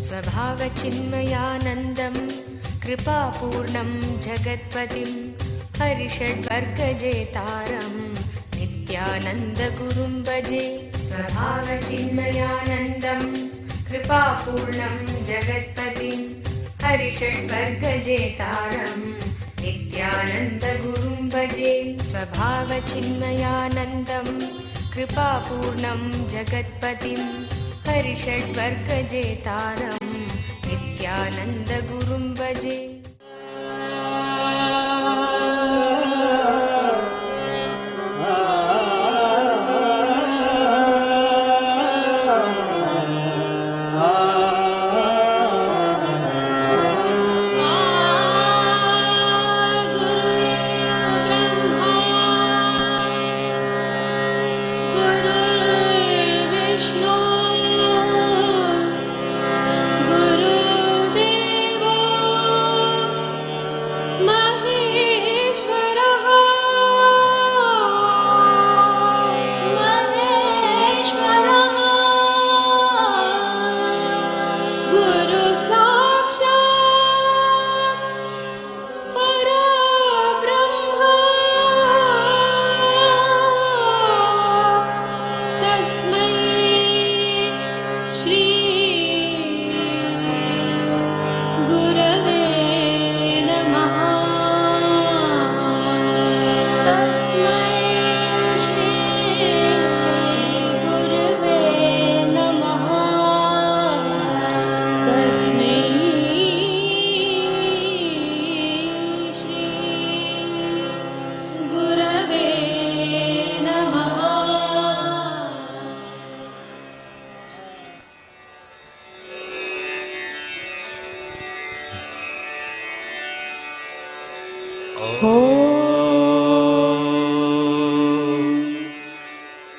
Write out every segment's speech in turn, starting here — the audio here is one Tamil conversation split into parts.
स्वभावचिन्मयानन्दं कृपापूर्णं जगत्पतिं हरिषड्वर्गजेतारं नित्यानन्दगुरुं भजे। स्वभावचिन्मयानन्दं कृपापूर्णं जगत्पतिं हरिषड्वर्गजेतारं नित्यानन्दगुरुं भजे। स्वभावचिन्मयानन्दं कृपापूर्णं जगत्पतिं हरिषड्वर्गजेतारं नित्यानन्दगुरुं भजे।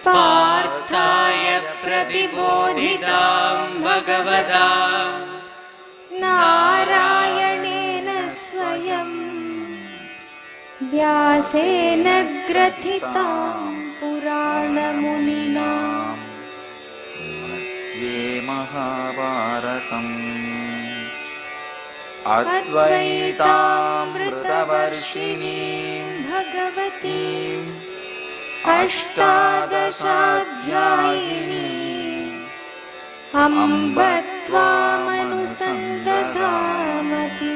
पार्थाय प्रतिबोधितां भगवता नारायणेन स्वयं व्यासेन ग्रथितां पुराणमुनिना मध्ये महाभारतम् अद्वैतामृतवर्षिणीं भगवतीम् अष्टादशाध्यायिनी अम्ब त्वामनुसन्दधामि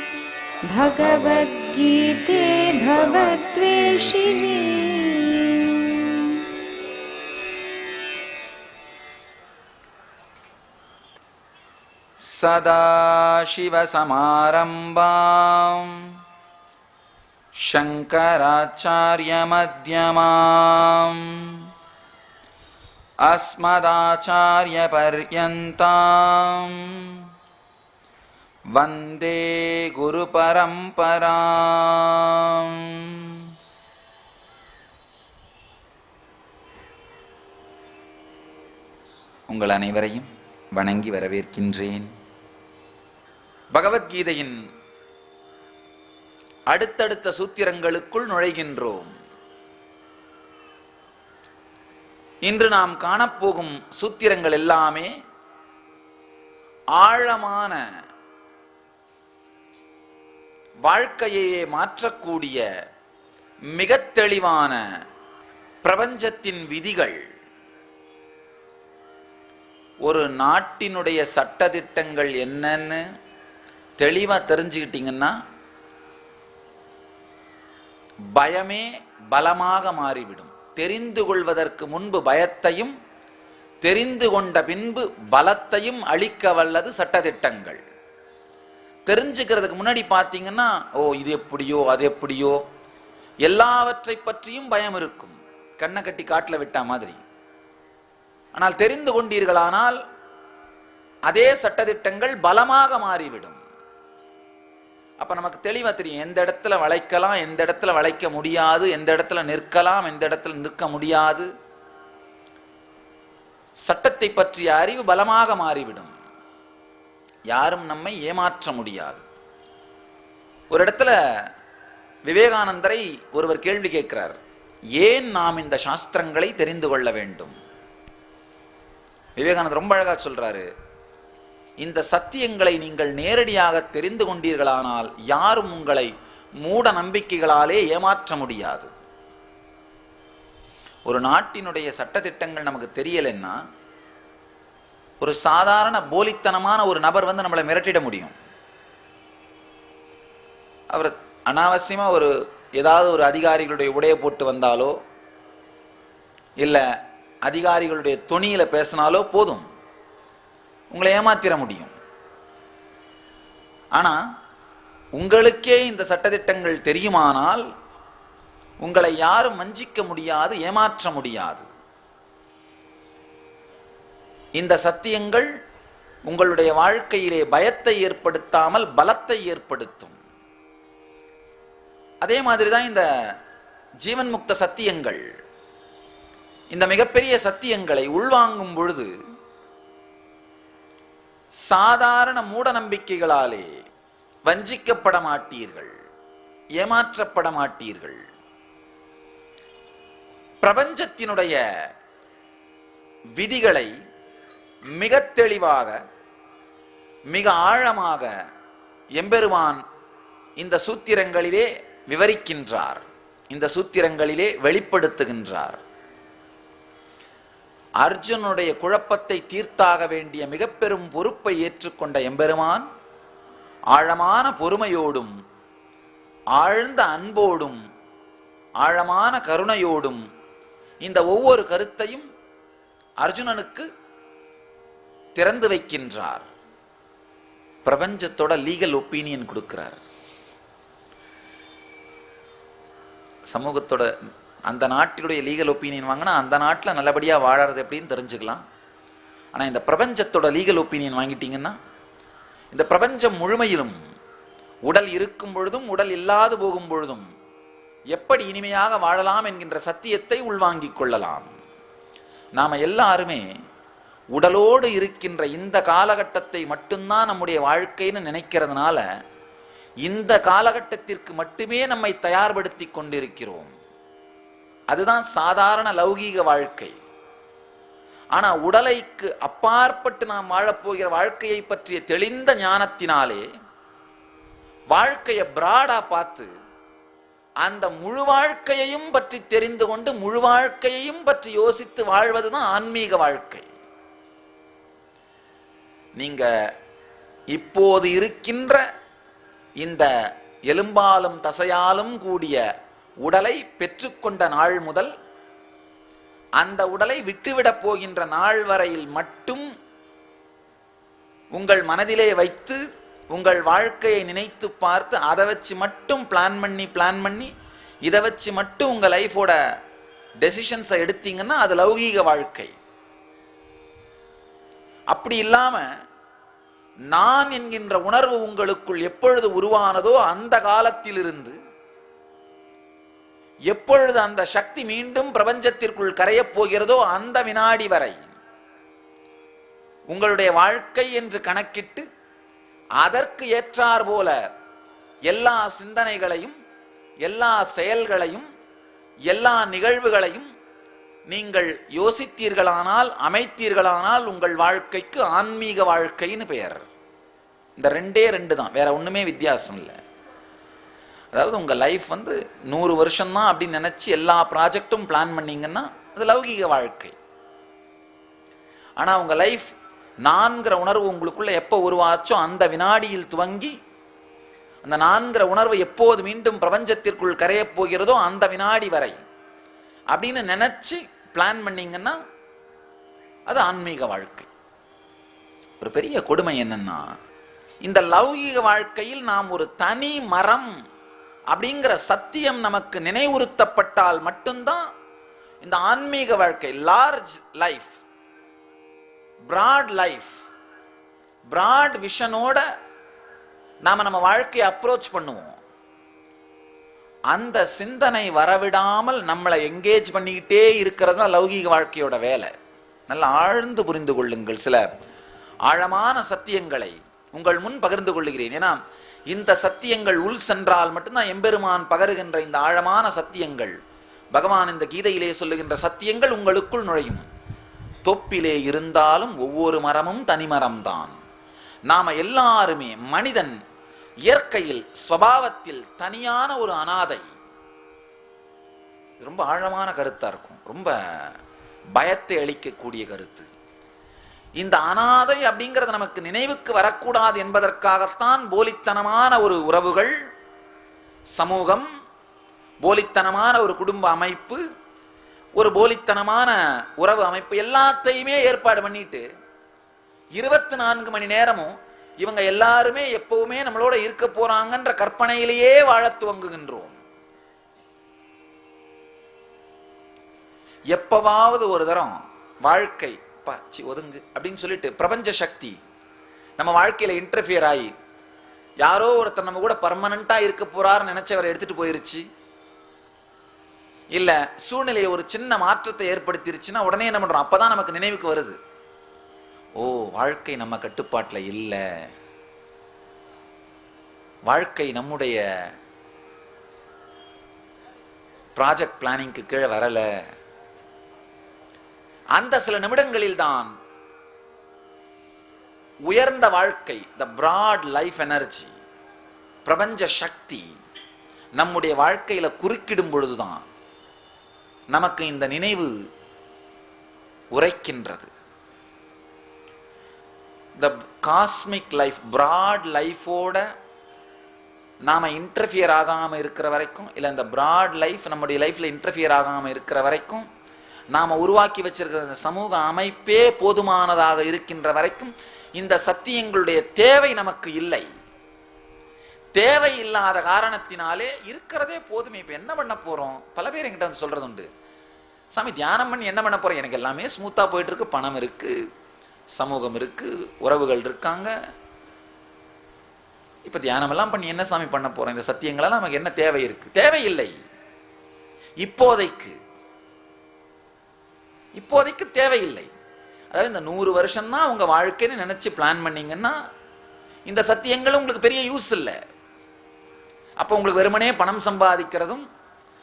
भगवद्गीते भवद्वेषिणी। सदाशिवसमारम्भां शङ्कराचार्यमध्यमाम् अस्मदाचार्यपर्यन्तां वन्दे गुरुपरम्पराम्। உங்கள் அனைவரையும் வணங்கி வரவேற்கின்றேன். பகவத்கீதையின் அடுத்தடுத்த சூத்திரங்களுக்குள் நுழைகின்றோம். இன்று நாம் காணப்போகும் சூத்திரங்கள் எல்லாமே ஆழமான வாழ்க்கையை மாற்றக்கூடிய மிக தெளிவான பிரபஞ்சத்தின் விதிகள். ஒரு நாட்டினுடைய சட்டதிட்டங்கள் என்னன்னு தெளிவா தெரிஞ்சுக்கிட்டீங்கன்னா பயமே பலமாக மாறிவிடும். தெரிந்து கொள்வதற்கு முன்பு பயத்தையும் தெரிந்து கொண்ட பின்பு பலத்தையும் அளிக்க வல்லது சட்டதிட்டங்கள். தெரிஞ்சுக்கிறதுக்கு முன்னாடி பார்த்தீங்கன்னா இது எப்படியோ அது எப்படியோ எல்லாவற்றை பற்றியும் பயம் இருக்கும், கண்ணை கட்டி காட்டில் விட்ட மாதிரி. ஆனால் தெரிந்து கொண்டீர்களானால் அதே சட்டதிட்டங்கள் பலமாக மாறிவிடும். அப்ப நமக்கு தெளிவா தெரியும் எந்த இடத்துல வளைக்கலாம், எந்த இடத்துல வளைக்க முடியாது, எந்த இடத்துல நிற்கலாம், எந்த இடத்துல நிற்க முடியாது. சட்டத்தை பற்றிய அறிவு பலமாக மாறிவிடும். யாரும் நம்மை ஏமாற்ற முடியாது. ஒரு இடத்துல விவேகானந்தரை ஒருவர் கேள்வி கேட்கிறார், ஏன் நாம் இந்த சாஸ்திரங்களை தெரிந்து கொள்ள வேண்டும்? விவேகானந்தர் ரொம்ப அழகா சொல்றாரு, இந்த சத்தியங்களை நீங்கள் நேரடியாக தெரிந்து கொண்டீர்களானால் யாரும் உங்களை மூட நம்பிக்கைகளாலே ஏமாற்ற முடியாது. ஒரு நாட்டினுடைய சட்டதிட்டங்கள் நமக்கு தெரியலைன்னா ஒரு சாதாரண போலித்தனமான ஒரு நபர் வந்து நம்மளை மிரட்டிட முடியும். அவர் அனாவசியமா ஏதாவது ஒரு அதிகாரிகளுடைய உடைய போட்டு வந்தாலோ இல்ல அதிகாரிகளுடைய தொனியில பேசினாலோ போதும், உங்களை ஏமாத்திர முடியும். ஆனா உங்களுக்கே இந்த சட்டதிட்டங்கள் தெரியுமானால் உங்களை யாரும் வஞ்சிக்க முடியாது, ஏமாற்ற முடியாது. இந்த சத்தியங்கள் உங்களுடைய வாழ்க்கையிலே பயத்தை ஏற்படுத்தாமல் பலத்தை ஏற்படுத்தும். அதே மாதிரிதான் இந்த ஜீவன் முக்த சத்தியங்கள். இந்த மிகப்பெரிய சத்தியங்களை உள்வாங்கும் பொழுது சாதாரண மூட நம்பிக்கைகளாலே வஞ்சிக்கப்பட மாட்டீர்கள், ஏமாற்றப்பட மாட்டீர்கள். பிரபஞ்சத்தினுடைய விதிகளை மிக தெளிவாக மிக ஆழமாக எம்பெருமான் இந்த சூத்திரங்களிலே விவரிக்கின்றார், இந்த சூத்திரங்களிலே வெளிப்படுத்துகின்றார். அர்ஜுனுடைய குழப்பத்தை தீர்த்தாக வேண்டிய மிக பெரும் பொறுப்பை ஏற்றுக்கொண்ட எம்பெருமான் ஆழமான பொறுமையோடும் ஆழ்ந்த அன்போடும் ஆழமான கருணையோடும் இந்த ஒவ்வொரு கருத்தையும் அர்ஜுனனுக்கு திறந்து வைக்கின்றார். பிரபஞ்சத்தோட லீகல் ஒப்பீனியன் கொடுக்கிறார். சமூகத்தோட அந்த நாட்டினுடைய லீகல் ஒப்பீனியன் வாங்கினா அந்த நாட்டில் நல்லபடியாக வாழறது எப்படின்னு தெரிஞ்சுக்கலாம். ஆனால் இந்த பிரபஞ்சத்தோட லீகல் ஒப்பீனியன் வாங்கிட்டீங்கன்னா இந்த பிரபஞ்சம் முழுமையிலும் உடல் இருக்கும் பொழுதும் உடல் இல்லாது போகும் பொழுதும் எப்படி இனிமையாக வாழலாம் என்கின்ற சத்தியத்தை உள்வாங்கிக் கொள்ளலாம். நாம எல்லாருமே உடலோடு இருக்கின்ற இந்த காலகட்டத்தை மட்டும்தான் நம்முடைய வாழ்க்கைன்னு நினைக்கிறதுனால இந்த காலகட்டத்திற்கு மட்டுமே நம்மை தயார்படுத்தி கொண்டிருக்கிறோம். அதுதான் சாதாரண லௌகீக வாழ்க்கை. ஆனா உடலைக்கு அப்பாற்பட்டு நாம் வாழப்போகிற வாழ்க்கையை பற்றிய தெளிந்த ஞானத்தினாலே வாழ்க்கையை பிராடா பார்த்து அந்த முழு வாழ்க்கையையும் பற்றி தெரிந்து கொண்டு முழு வாழ்க்கையையும் பற்றி யோசித்து வாழ்வதுதான் ஆன்மீக வாழ்க்கை. நீங்க இப்போது இருக்கின்ற இந்த எலும்பாலும் தசையாலும் கூடிய உடலை பெற்றுக்கொண்ட நாள் முதல் அந்த உடலை விட்டுவிடப் போகின்ற நாள் வரையில் மட்டும் உங்கள் மனதிலே வைத்து உங்கள் வாழ்க்கையை நினைத்து பார்த்து அதை வச்சு மட்டும் பிளான் பண்ணி இதை வச்சு மட்டும் உங்க லைஃபோட டெசிஷன்ஸை எடுத்தீங்கன்னா அது லௌகீக வாழ்க்கை. அப்படி இல்லாம நான் என்கின்ற உணர்வு உங்களுக்குள் எப்பொழுது உருவானதோ அந்த காலத்திலிருந்து எப்பொழுது அந்த சக்தி மீண்டும் பிரபஞ்சத்திற்குள் கரையப் போகிறதோ அந்த வினாடி வரை உங்களுடைய வாழ்க்கை என்று கணக்கிட்டு அதற்கு ஏற்றார் போல எல்லா சிந்தனைகளையும் எல்லா செயல்களையும் எல்லா நிகழ்வுகளையும் நீங்கள் யோசித்தீர்களானால் அமைத்தீர்களானால் உங்கள் வாழ்க்கைக்கு ஆன்மீக வாழ்க்கைன்னு பெயர். இந்த ரெண்டு தான், வேற ஒண்ணுமே வித்தியாசம் இல்லை. அதாவது உங்க லைஃப் 100 வருஷம் தான் அப்படின்னு நினைச்சு எல்லா ப்ராஜெக்டும் பிளான் பண்ணீங்கன்னா அது லௌகீக வாழ்க்கை. ஆனா உங்க லைஃப் நான்கிற உணர்வு உங்களுக்குள்ள எப்போ உருவாச்சோ அந்த வினாடியில் துவங்கி அந்த நான்கிற உணர்வு எப்போது மீண்டும் பிரபஞ்சத்திற்குள் கரையப் போகிறதோ அந்த வினாடி வரை அப்படின்னு நினைச்சு பிளான் பண்ணீங்கன்னா அது ஆன்மீக வாழ்க்கை. ஒரு பெரிய கொடுமை என்னன்னா இந்த லௌகீக வாழ்க்கையில் நாம் ஒரு தனி மரம் அப்படிங்கிற சத்தியம் நமக்கு நினைவுறுத்தப்பட்டால் மட்டும்தான் இந்த ஆன்மீக வாழ்க்கை, large life, broad life, broad விஷனோட நாம நம்ம வாழ்க்கையை அப்ரோச் பண்ணுவோம். அந்த சிந்தனை வரவிடாமல் நம்மளை எங்கேஜ் பண்ணிக்கிட்டே இருக்கிறது தான் லௌகீக வாழ்க்கையோட வேலை. நல்லா ஆழ்ந்து புரிந்து கொள்ளுங்கள். சில ஆழமான சத்தியங்களை உங்கள் முன் பகிர்ந்து கொள்ளுகிறேன். ஏன்னா இந்த சத்தியங்கள் உள் சென்றால் மட்டும்தான் எம்பெருமான் பகருகின்ற இந்த ஆழமான சத்தியங்கள், பகவான் இந்த கீதையிலே சொல்லுகின்ற சத்தியங்கள் உங்களுக்குள் நுழையும். தொப்பிலே இருந்தாலும் ஒவ்வொரு மரமும் தனிமரம்தான், நாம எல்லாருமே மனிதன் இயற்கையில் ஸ்வபாவத்தில் தனியான ஒரு அனாதை. ரொம்ப ஆழமான கருத்தா இருக்கும், ரொம்ப பயத்தை அளிக்கக்கூடிய கருத்து. இந்த அனாதை அப்படிங்கிறது நமக்கு நினைவுக்கு வரக்கூடாது என்பதற்காகத்தான் போலித்தனமான ஒரு உறவுகள், சமூகம், போலித்தனமான ஒரு குடும்ப அமைப்பு, ஒரு போலித்தனமான உறவு அமைப்பு எல்லாத்தையுமே ஏற்பாடு பண்ணிட்டு 24 மணி நேரமும் இவங்க எல்லாருமே எப்பவுமே நம்மளோட இருக்க போறாங்கன்ற கற்பனையிலேயே வாழ துவங்குகின்றோம். எப்பவாவது ஒரு தரம் வாழ்க்கை பாச்சி ஒதுங்கு அப்படின்னு சொல்லிட்டு பிரபஞ்ச சக்தி நம்ம வாழ்க்கையில இன்டர்ஃபியர் ஆகி யாரோ ஒருத்தர் நம்ம கூட பர்மனண்டா இருக்க போறாருன்னு நினைச்சவரை எடுத்துட்டு போயிருச்சு, இல்ல சூழ்நிலையை ஒரு சின்ன மாற்றத்தை ஏற்படுத்திருச்சுன்னா உடனே என்ன பண்றோம்? அப்பதான் நமக்கு நினைவுக்கு வருது, ஓ வாழ்க்கை நம்ம கட்டுப்பாட்டுல இல்ல, வாழ்க்கை நம்முடைய ப்ராஜெக்ட் பிளானிங்க்கு கீழே வரல. அந்த சில நிமிடங்களில் தான் உயர்ந்த வாழ்க்கை, த பிராட் லைஃப் எனர்ஜி, பிரபஞ்ச சக்தி நம்முடைய வாழ்க்கையில குறுக்கிடும் பொழுதுதான் நமக்கு இந்த நினைவு உரைக்கின்றது. த காஸ்மிக் லைஃப், பிராட் லைஃபோட நாம இன்டர்ஃபியர் ஆகாம இருக்கிற வரைக்கும், இல்ல இந்த பிராட் லைஃப் நம்முடைய லைஃப்ல இன்டர்ஃபியர் ஆகாம இருக்கிற வரைக்கும், நாம உருவாக்கி வச்சிருக்கிற இந்த சமூக அமைப்பே போதுமானதாக இருக்கின்ற வரைக்கும் இந்த சத்தியங்களுடைய தேவை நமக்கு இல்லை. தேவை இல்லாத காரணத்தினாலே இருக்கிறதே போதுமே, இப்ப என்ன பண்ண போறோம்? பல பேர் என்கிட்ட வந்து சொல்றது உண்டு, சாமி தியானம் பண்ணி என்ன பண்ண போறோம்? எனக்கு எல்லாமே ஸ்மூத்தா போயிட்டு இருக்கு, பணம் இருக்கு, சமூகம் இருக்கு, உறவுகள் இருக்காங்க, இப்ப தியானம் எல்லாம் பண்ணி என்ன சாமி பண்ண போறோம்? இந்த சத்தியங்களெல்லாம் நமக்கு என்ன தேவை இருக்கு? தேவையில்லை. இப்போதைக்கு தேவையில்லை. அதாவது இந்த 100 வருஷம் தான் உங்க வாழ்க்கைன்னு நினைச்சு பிளான் பண்ணீங்கன்னா இந்த சத்தியங்கள் உங்களுக்கு பெரிய யூஸ் இல்லை. அப்போ உங்களுக்கு வெறுமனே பணம் சம்பாதிக்கிறதும்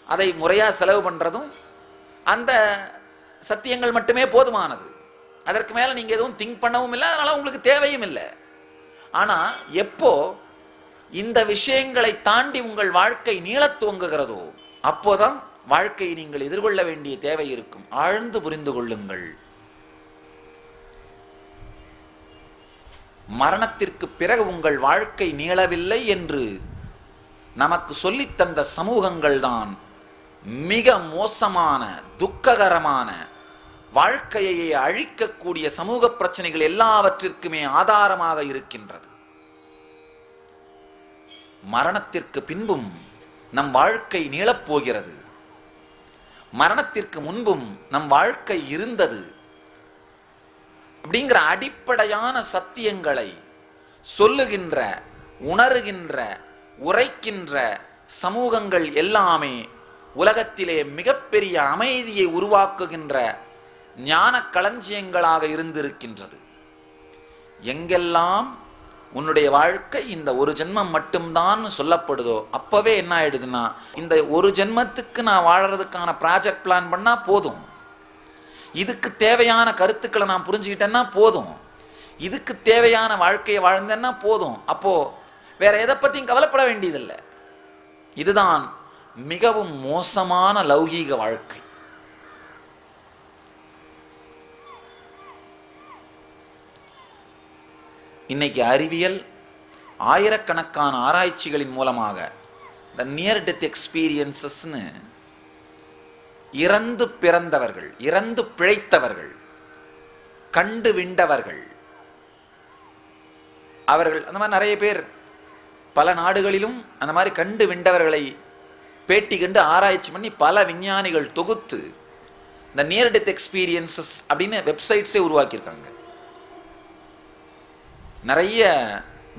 அதை முறையா செலவு பண்றதும் அந்த சத்தியங்கள் மட்டுமே போதுமானது. அதற்கு மேல நீங்க எதுவும் திங்க் பண்ணவும் இல்லை, அதனால உங்களுக்கு தேவையும் இல்லை. ஆனா எப்போ இந்த விஷயங்களை தாண்டி உங்கள் வாழ்க்கை நீளத் துவங்குகிறதோ அப்போதான் வாழ்க்கையை நீங்கள் எதிர்கொள்ள வேண்டிய தேவை இருக்கும். ஆழ்ந்து புரிந்து கொள்ளுங்கள். மரணத்திற்கு பிறகு உங்கள் வாழ்க்கை நீளவில்லை என்று நமக்கு சொல்லித் தந்த சமூகங்கள் தான் மிக மோசமான, துக்ககரமான, வாழ்க்கையை அழிக்கக்கூடிய சமூக பிரச்சனைகள் எல்லாவற்றிற்குமே ஆதாரமாக இருக்கின்றது. மரணத்திற்கு பின்பும் நம் வாழ்க்கை நீளப்போகிறது, மரணத்திற்கு முன்பும் நம் வாழ்க்கை இருந்தது அப்படிங்கிற அடிப்படையான சத்தியங்களை சொல்லுகின்ற, உணர்கின்ற, உரைக்கின்ற சமூகங்கள் எல்லாமே உலகத்திலே மிகப்பெரிய அமைதியை உருவாக்குகின்ற ஞான களஞ்சியங்களாக இருந்திருக்கின்றது. எங்கெல்லாம் உன்னுடைய வாழ்க்கை இந்த ஒரு ஜென்மம் மட்டும்தான் சொல்லப்படுதோ அப்பவே என்ன ஆயிடுதுன்னா, இந்த ஒரு ஜென்மத்துக்கு நான் வாழறதுக்கான ப்ராஜெக்ட் பிளான் பண்ணா போதும், இதுக்கு தேவையான கருத்துக்களை நான் புரிஞ்சுக்கிட்டேன்னா போதும், இதுக்கு தேவையான வாழ்க்கையை வாழ்ந்தேன்னா போதும், அப்போ வேற எதை பத்தியும் கவலைப்பட வேண்டியதில்லை. இதுதான் மிகவும் மோசமான லௌகீக வாழ்க்கை. இன்னைக்கு அறிவியல் ஆயிரக்கணக்கான ஆராய்ச்சிகளின் மூலமாக இந்த நியர் டெத் எக்ஸ்பீரியன்சஸ்னு இறந்து பிறந்தவர்கள், இறந்து பிழைத்தவர்கள், கண்டு விண்டவர்கள், அவர்கள் அந்த மாதிரி நிறைய பேர் பல நாடுகளிலும் அந்த மாதிரி கண்டு விண்டவர்களை பேட்டி கண்டு ஆராய்ச்சி பண்ணி பல விஞ்ஞானிகள் தொகுத்து இந்த நியர் டெத் எக்ஸ்பீரியன்சஸ் அப்படின்னு வெப்சைட்ஸே உருவாக்கியிருக்காங்க. நிறைய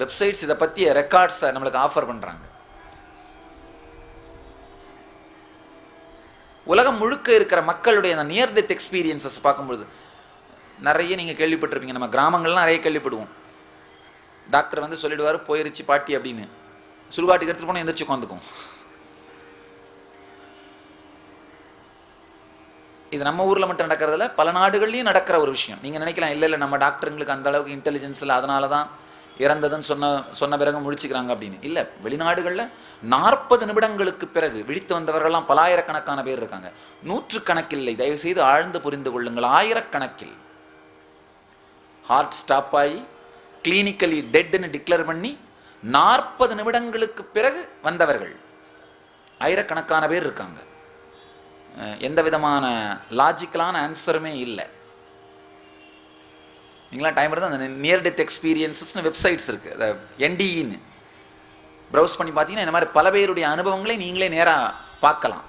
வெப்சைட்ஸ் இதை பற்றிய ரெக்கார்ட்ஸை நம்மளுக்கு ஆஃபர் பண்ணுறாங்க. உலகம் முழுக்க இருக்கிற மக்களுடைய அந்த நியர் டெத் எக்ஸ்பீரியன்சஸ் பார்க்கும்பொழுது நிறைய நீங்கள் கேள்விப்பட்டிருப்பீங்க. நம்ம கிராமங்கள்லாம் நிறைய கேள்விப்படுவோம். டாக்டர் வந்து சொல்லிடுவார், போயிருச்சு பாட்டி அப்படின்னு. சுடுகாட்டுக்கு எடுத்துகிட்டு போனால் எந்திரிச்சு உட்காந்துக்கும். இது நம்ம ஊரில் மட்டும் நடக்கிறதில்ல, பல நாடுகள்லையும் நடக்கிற ஒரு விஷயம். நீங்கள் நினைக்கலாம், இல்லை இல்லை நம்ம டாக்டருங்களுக்கு அந்த அளவுக்கு இன்டெலிஜென்ஸ் இல்லை, அதனால தான் இறந்ததுன்னு சொன்ன பிறகு முழிச்சுக்கிறாங்க அப்படின்னு இல்லை. வெளிநாடுகளில் 40 நிமிடங்களுக்கு பிறகு விழித்து வந்தவர்கள்லாம் பலாயிரக்கணக்கான பேர் இருக்காங்க. நூற்றுக்கணக்கில் இல்லை, தயவு செய்து ஆழ்ந்து புரிந்து கொள்ளுங்கள், ஆயிரக்கணக்கில். ஹார்ட் ஸ்டாப் ஆகி கிளினிக்கலி டெட்னு டிக்ளேர் பண்ணி 40 நிமிடங்களுக்கு பிறகு வந்தவர்கள் ஆயிரக்கணக்கான பேர் இருக்காங்க. எந்த விதமான லாஜிக்கலான ஆன்சருமே இல்லை. நீங்களாம் டைம் இருந்தால் அந்த நியர் டெத் எக்ஸ்பீரியன்ஸஸ்னு வெப்சைட்ஸ் இருக்குது, அதை என்டிஇன்னு ப்ரௌஸ் பண்ணி பார்த்தீங்கன்னா இந்த மாதிரி பல பேருடைய அனுபவங்களை நீங்களே நேராக பார்க்கலாம்.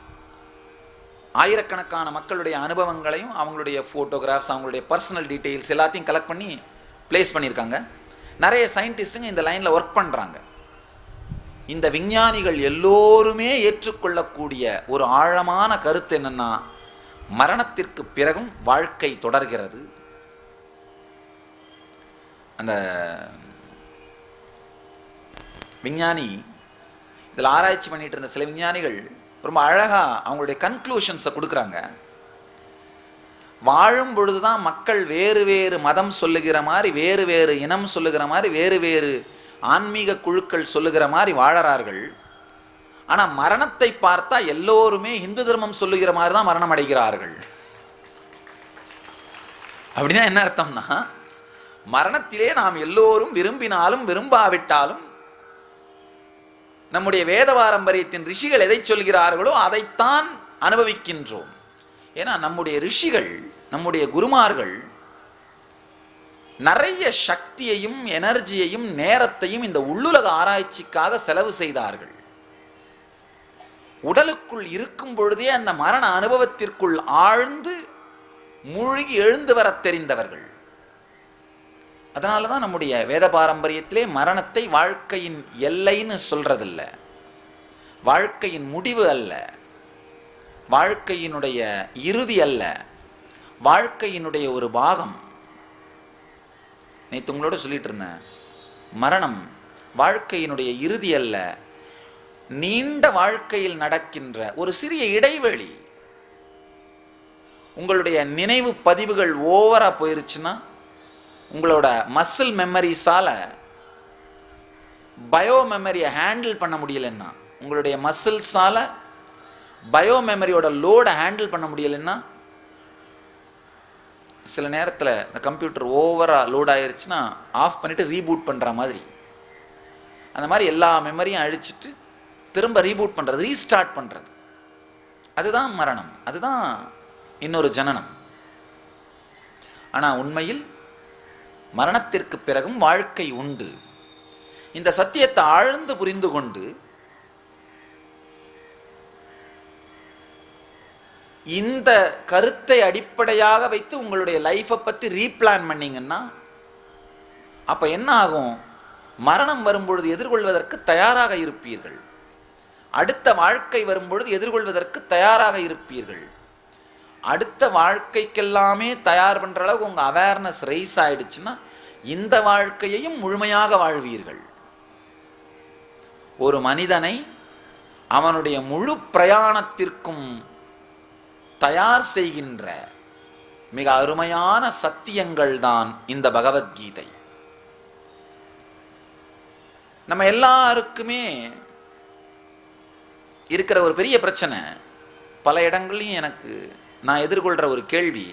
ஆயிரக்கணக்கான மக்களுடைய அனுபவங்களையும் அவங்களுடைய ஃபோட்டோகிராஃப்ஸ், அவங்களுடைய பர்சனல் டீட்டெயில்ஸ் எல்லாத்தையும் கலெக்ட் பண்ணி ப்ளேஸ் பண்ணியிருக்காங்க. நிறைய சயின்டிஸ்ட்டுங்க இந்த லைனில் ஒர்க் பண்ணுறாங்க. இந்த விஞ்ஞானிகள் எல்லோருமே ஏற்றுக்கொள்ளக்கூடிய ஒரு ஆழமான கருத்து என்னன்னா, மரணத்திற்கு பிறகும் வாழ்க்கை தொடர்கிறது. அந்த விஞ்ஞானி இதில் ஆராய்ச்சி பண்ணிட்டு இருந்த சில விஞ்ஞானிகள் ரொம்ப அழகா அவங்களுடைய கன்க்ளூஷன்ஸை கொடுக்குறாங்க. வாழும் பொழுதுதான் மக்கள் வேறு வேறு மதம் சொல்லுகிற மாதிரி, வேறு வேறு இனம் சொல்லுகிற மாதிரி, வேறு வேறு ஆன்மீக குழுக்கள் சொல்லுகிற மாதிரி வாழறார்கள். ஆனால் மரணத்தை பார்த்தா எல்லோருமே இந்து தர்மம் சொல்லுகிற மாதிரி தான் மரணம் அடைகிறார்கள். அப்படின்னா என்ன அர்த்தம்னா, மரணத்திலே நாம் எல்லோரும் விரும்பினாலும் விரும்பாவிட்டாலும் நம்முடைய வேத பாரம்பரியத்தின் ரிஷிகள் எதை சொல்கிறார்களோ அதைத்தான் அனுபவிக்கின்றோம். ஏன்னா நம்முடைய ரிஷிகள், நம்முடைய குருமார்கள் நிறைய சக்தியையும் எனர்ஜியையும் நேரத்தையும் இந்த உள்ளுலக ஆராய்ச்சிக்காக செலவு செய்தார்கள். உடலுக்குள் இருக்கும் பொழுதே அந்த மரண அனுபவத்திற்குள் ஆழ்ந்து மூழ்கி எழுந்து வர தெரிந்தவர்கள். அதனால தான் நம்முடைய வேத பாரம்பரியத்திலே மரணத்தை வாழ்க்கையின் எல்லைன்னு சொல்றதில்ல, வாழ்க்கையின் முடிவு அல்ல, வாழ்க்கையினுடைய இறுதி அல்ல, வாழ்க்கையினுடைய ஒரு பாகம். நேற்று உங்களோட சொல்லிட்டு இருந்தேன், மரணம் வாழ்க்கையினுடைய இறுதி அல்ல, நீண்ட வாழ்க்கையில் நடக்கின்ற ஒரு சிறிய இடைவெளி. உங்களுடைய நினைவு பதிவுகள் ஓவரா போயிருச்சுன்னா, உங்களோட மசில் மெமரிஸால பயோ மெமரியை ஹேண்டில் பண்ண முடியலன்னா, உங்களுடைய மசில்ஸால பயோ மெமரியோட லோடை ஹேண்டில் பண்ண முடியலன்னா, சில நேரத்தில் இந்த கம்ப்யூட்டர் ஓவரா லோட் ஆயிருச்சுன்னா ஆஃப் பண்ணிட்டு ரீபூட் பண்ணுற மாதிரி, அந்த மாதிரி எல்லா மெமரியும் அழிச்சிட்டு திரும்ப ரீபூட் பண்ணுறது, ரீஸ்டார்ட் பண்ணுறது, அதுதான் மரணம், அதுதான் இன்னொரு ஜனனம். ஆனால் உண்மையில் மரணத்திற்கு பிறகும் வாழ்க்கை உண்டு. இந்த சத்தியத்தை ஆழ்ந்து புரிந்து கொண்டு இந்த கருத்தை அடிப்படையாக வைத்து உங்களுடைய லைஃப்பை பற்றி ரீபிளான் பண்ணீங்கன்னா, அப்போ என்ன ஆகும்? மரணம் வரும்பொழுது எதிர்கொள்வதற்கு தயாராக இருப்பீர்கள். அடுத்த வாழ்க்கை வரும்பொழுது எதிர்கொள்வதற்கு தயாராக இருப்பீர்கள். அடுத்த வாழ்க்கைக்கெல்லாமே தயார் பண்ணுற அளவுக்கு உங்கள் அவேர்னஸ் ரைஸ் ஆயிடுச்சுன்னா இந்த வாழ்க்கையையும் முழுமையாக வாழ்வீர்கள். ஒரு மனிதனை அவனுடைய முழு பிரயாணத்திற்கும் தயார் செய்கின்ற மிக அருமையான சத்தியங்கள் தான் இந்த பகவத்கீதை. நம்ம எல்லாருக்குமே இருக்கிற ஒரு பெரிய பிரச்சனை, பல இடங்களையும் எனக்கு நான் எதிர்கொள்கிற ஒரு கேள்வி,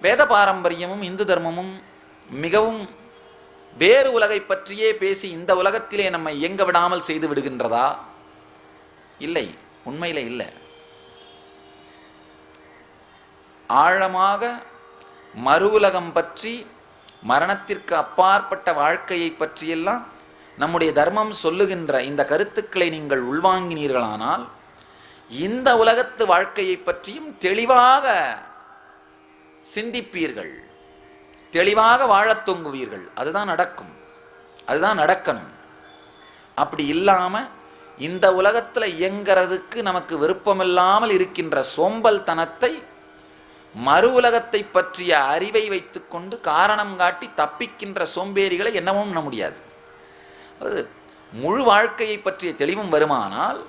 வேத பாரம்பரியமும் இந்து தர்மமும் மிகவும் வேறு உலகை பற்றியே பேசி இந்த உலகத்திலே நம்மை இயங்க விடாமல் செய்து விடுகின்றதா? இல்லை, உண்மையில இல்லை. ஆழமாக மறு உலகம் பற்றி, மரணத்திற்கு அப்பாற்பட்ட வாழ்க்கையை பற்றியெல்லாம் நம்முடைய தர்மம் சொல்லுகின்ற இந்த கருத்துக்களை நீங்கள் உள்வாங்கினீர்களானால் இந்த உலகத்து வாழ்க்கையை பற்றியும் தெளிவாக சிந்திப்பீர்கள், தெளிவாக வாழத் தொங்குவீர்கள். அதுதான் நடக்கும், அதுதான் நடக்கணும். அப்படி இல்லாம இந்த உலகத்துல இயங்கிறதுக்கு நமக்கு விருப்பமில்லாமல் இருக்கின்ற சோம்பல் தனத்தை மறு உலகத்தை பற்றிய அறிவை வைத்துக்கொண்டு காரணம் காட்டி தப்பிக்கின்ற சோம்பேறிகளை என்னவும் பண்ண முடியாது. அது முழு வாழ்க்கையை பற்றிய தெளிவும் வருமானால்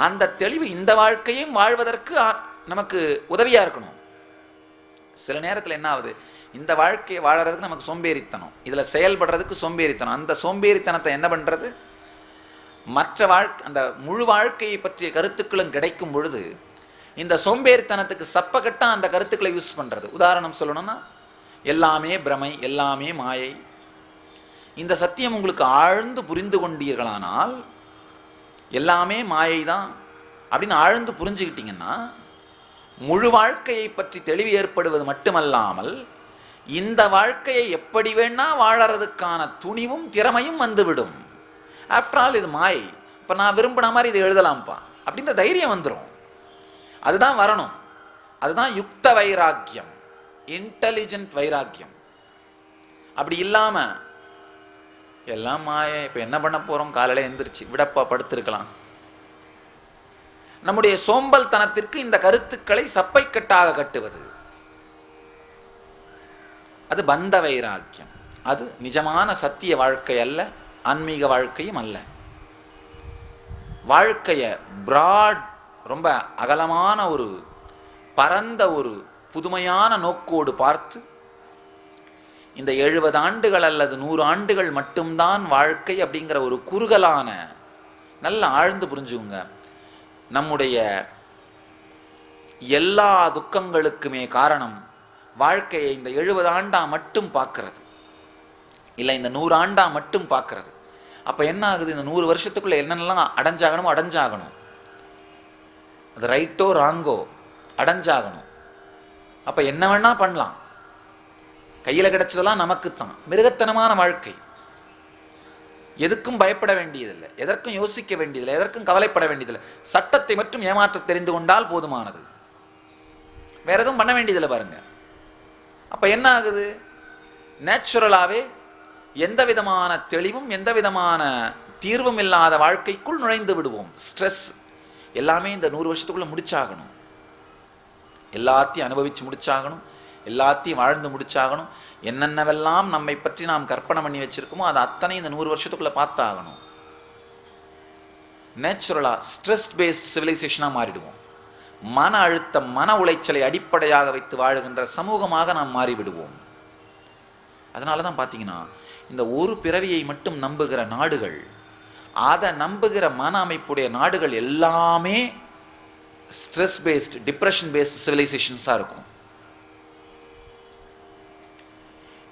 அந்த தெளிவு இந்த வாழ்க்கையும் வாழ்வதற்கு நமக்கு உதவியா இருக்கணும். சில நேரத்தில் என்ன ஆகுது, இந்த வாழ்க்கையை வாழறதுக்கு நமக்கு சோம்பேறித்தனம், இதில் செயல்படுறதுக்கு சோம்பேறித்தனம். அந்த சோம்பேறித்தனத்தை என்ன பண்ணுறது? மற்ற அந்த முழு வாழ்க்கையை பற்றிய கருத்துக்களும் கிடைக்கும் பொழுது இந்த சோம்பேறித்தனத்துக்கு சப்பக்கட்டா அந்த கருத்துக்களை யூஸ் பண்ணுறது. உதாரணம் சொல்லணும்னா, எல்லாமே பிரமை, எல்லாமே மாயை. இந்த சத்தியம் உங்களுக்கு ஆழ்ந்து புரிந்து கொண்டீர்களானால் எல்லாமே மாயை தான் அப்படின்னு ஆழ்ந்து புரிஞ்சுக்கிட்டீங்கன்னா முழு வாழ்க்கையை பற்றி தெளிவு ஏற்படுவது மட்டுமல்லாமல் இந்த வாழ்க்கையை எப்படி வேணா வாழறதுக்கான துணிவும் திறமையும் வந்துவிடும். ஆஃப்டர் ஆல் இது மாயை, இப்போ நான் விரும்பின மாதிரி இதை எழுதலாம்ப்பா அப்படின்ற தைரியம் வந்துடும். அதுதான் வரணும். அதுதான் யுக்த வைராக்கியம், இன்டெலிஜென்ட் வைராக்கியம். அப்படி இல்லாமல் எல்லாம் மாயை, இப்போ என்ன பண்ண போகிறோம், காலையில் எந்திரிச்சு விடப்பா படுத்திருக்கலாம். நம்முடைய சோம்பல் தனத்திற்கு இந்த கருத்துக்களை சப்பைக்கட்டாக கட்டுவது அது பந்த வைராக்கியம். அது நிஜமான சத்திய வாழ்க்கை அல்ல, ஆன்மீக வாழ்க்கையும் அல்ல. வாழ்க்கையை பிராட், ரொம்ப அகலமான ஒரு பரந்த ஒரு புதுமையான நோக்கோடு பார்த்து இந்த 70 ஆண்டுகள் அல்லது 100 ஆண்டுகள் மட்டும்தான் வாழ்க்கை அப்படிங்கிற ஒரு குறுகலான, நல்ல ஆழ்ந்து புரிஞ்சுங்க, நம்முடைய எல்லா துக்கங்களுக்குமே காரணம் வாழ்க்கையை இந்த 70 ஆண்டா மட்டும் பார்க்கறது, இல்லை இந்த 100 ஆண்டா மட்டும் பார்க்கறது. அப்போ என்ன ஆகுது? இந்த 100 வருஷத்துக்குள்ள என்னென்னலாம் அடைஞ்சாகணும். அது ரைட்டோ ராங்கோ அடைஞ்சாகணும். அப்போ என்ன வேணா பண்ணலாம், கையில் கிடைச்சதெல்லாம் நமக்குத்தான். மிருகத்தனமான வாழ்க்கை. எதுக்கும் பயப்பட வேண்டியதில்லை, எதற்கும் யோசிக்க வேண்டியதில்லை, எதற்கும் கவலைப்பட வேண்டியதில்லை. சட்டத்தை மட்டும் ஏமாற்ற தெரிந்து கொண்டால் போதுமானது, வேற எதுவும் பண்ண வேண்டியதில்லை. பாருங்க, அப்போ என்ன ஆகுது? நேச்சுரலாகவே எந்த விதமான தெளிவும் எந்த விதமான தீர்வும் இல்லாத வாழ்க்கைக்குள் நுழைந்து விடுவோம். ஸ்ட்ரெஸ் எல்லாமே இந்த 100 வருஷத்துக்குள்ள முடிச்சாகணும், எல்லாத்தையும் அனுபவிச்சு முடிச்சாகணும், எல்லாத்தையும் வாழ்ந்து முடிச்சாகணும். என்னென்னவெல்லாம் நம்மை பற்றி நாம் கற்பனை பண்ணி வச்சிருக்கோமோ அது அத்தனை இந்த 100 வருஷத்துக்குள்ள பார்த்தாகணும். நேச்சுரலாக ஸ்ட்ரெஸ் பேஸ்ட் சிவிலைசேஷனாக மாறிடுவோம். மன அழுத்தம், மன உளைச்சலை அடிப்படையாக வைத்து வாழுகின்ற சமூகமாக நாம் மாறிவிடுவோம். அதனால தான் பார்த்தீங்கன்னா இந்த ஒரு பிறவியை மட்டும் நம்புகிற நாடுகள், அதை நம்புகிற மன அமைப்புடைய நாடுகள் எல்லாமே ஸ்ட்ரெஸ் பேஸ்ட், டிப்ரெஷன் பேஸ்ட் சிவிலைசேஷன்ஸாக இருக்கும்.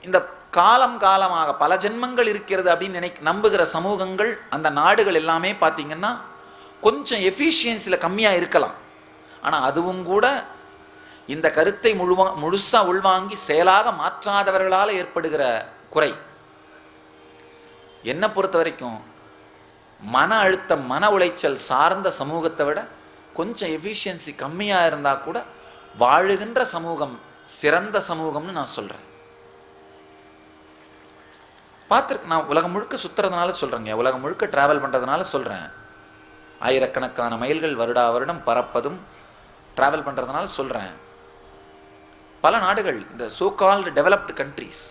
இந்த காலமாக பல ஜென்மங்கள் இருக்கிறது அப்படின்னு நம்புகிற சமூகங்கள், அந்த நாடுகள் எல்லாமே பார்த்தீங்கன்னா கொஞ்சம் எஃபிஷியன்சியில் கம்மியாக இருக்கலாம். ஆனால் அதுவும் கூட இந்த கருத்தை முழுசாக உள்வாங்கி செயலாக மாற்றாதவர்களால் ஏற்படுகிற குறை. என்னை பொறுத்த வரைக்கும் மன அழுத்தம், மன உளைச்சல் சார்ந்த சமூகத்தை விட கொஞ்சம் எஃபிஷியன்சி கம்மியாக இருந்தால் கூட வாழுகின்ற சமூகம் சிறந்த சமூகம்னு நான் சொல்கிறேன். பார்த்துருக்கு, நான் உலகம் முழுக்க சுற்றுறதுனால சொல்கிறேங்க, உலகம் முழுக்க ட்ராவல் பண்ணுறதுனால சொல்கிறேன். ஆயிரக்கணக்கான மைல்கள் வருடா வருடம் பறப்பதும் ட்ராவல் பண்ணுறதுனால சொல்கிறேன். பல நாடுகள், இந்த சோ கால்டு டெவலப்டு கண்ட்ரீஸ்,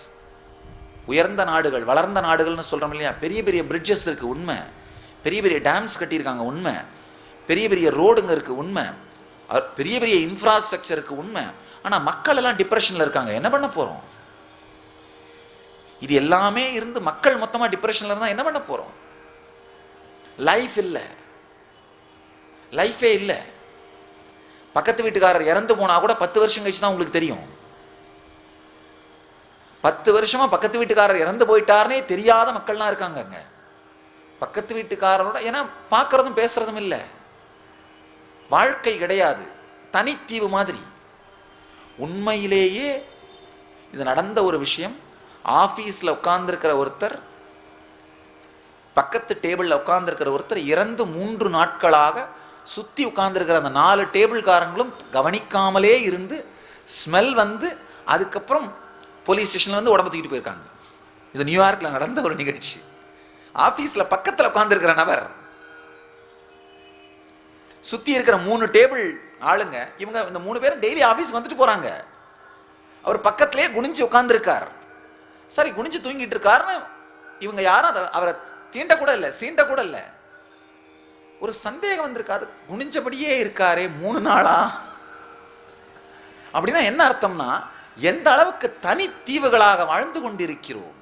உயர்ந்த நாடுகள், வளர்ந்த நாடுகள்னு சொல்கிறோம் இல்லையா, பெரிய பெரிய பிரிட்ஜஸ் இருக்குது, உண்மை. பெரிய பெரிய டேம்ஸ் கட்டியிருக்காங்க, உண்மை. பெரிய பெரிய ரோடுங்க இருக்குது, உண்மை. பெரிய பெரிய இன்ஃப்ராஸ்ட்ரக்சருக்கு, உண்மை. ஆனால் மக்கள் எல்லாம் டிப்ரெஷனில் இருக்காங்க. என்ன பண்ண போகிறோம்? இது எல்லாமே இருந்து மக்கள் மொத்தமாக டிப்ரெஷனில் இருந்தால் என்ன பண்ண போகிறோம்? லைஃப் இல்லை, லைஃபே இல்லை. பக்கத்து வீட்டுக்காரர் இறந்து போனால் கூட 10 வருஷம் கழிச்சு தான் உங்களுக்கு தெரியும். 10 வருஷமா பக்கத்து வீட்டுக்காரர் இறந்து போயிட்டாருனே தெரியாத மக்கள்லாம் இருக்காங்க. பக்கத்து வீட்டுக்காரரோட ஏன்னா பார்க்கறதும் பேசுறதும் இல்லை, வாழ்க்கை கிடையாது, தனித்தீவு மாதிரி. உண்மையிலேயே இது நடந்த ஒரு விஷயம். ஆஃபீஸில் உட்கார்ந்துருக்கிற ஒருத்தர், பக்கத்து டேபிளில் உட்கார்ந்துருக்கிற ஒருத்தர் இறந்து 3 நாட்களாக சுற்றி உட்கார்ந்துருக்கிற அந்த 4 டேபிள்காரங்களும் கவனிக்காமலே இருந்து ஸ்மெல் வந்து அதுக்கப்புறம் போலீஸ் ஸ்டேஷனில் வந்து உடம்பு தூக்கிட்டு போயிருக்காங்க. இது நியூயார்க்கில் நடந்த ஒரு நிகழ்ச்சி. ஆஃபீஸில் பக்கத்தில் உட்கார்ந்துருக்கிற நபர், சுற்றி இருக்கிற 3 டேபிள் ஆளுங்க, இவங்க இந்த 3 பேரும் டெய்லி ஆஃபீஸ் வந்துட்டு போகிறாங்க. அவர் பக்கத்திலே குனிஞ்சு உட்கார்ந்துருக்கார். சரி, குனிஞ்சு தூங்கிட்டு இருக்காருன்னு இவங்க யாரும் அவரை தீண்ட கூட இல்லை, சீண்ட கூட இல்லை. ஒரு சந்தேகம் வந்திருக்காது, குனிஞ்சபடியே இருக்காரே 3 நாளா. அப்படின்னா என்ன அர்த்தம்னா, எந்த அளவுக்கு தனித்தீவுகளாக வாழ்ந்து கொண்டிருக்கிறோம்.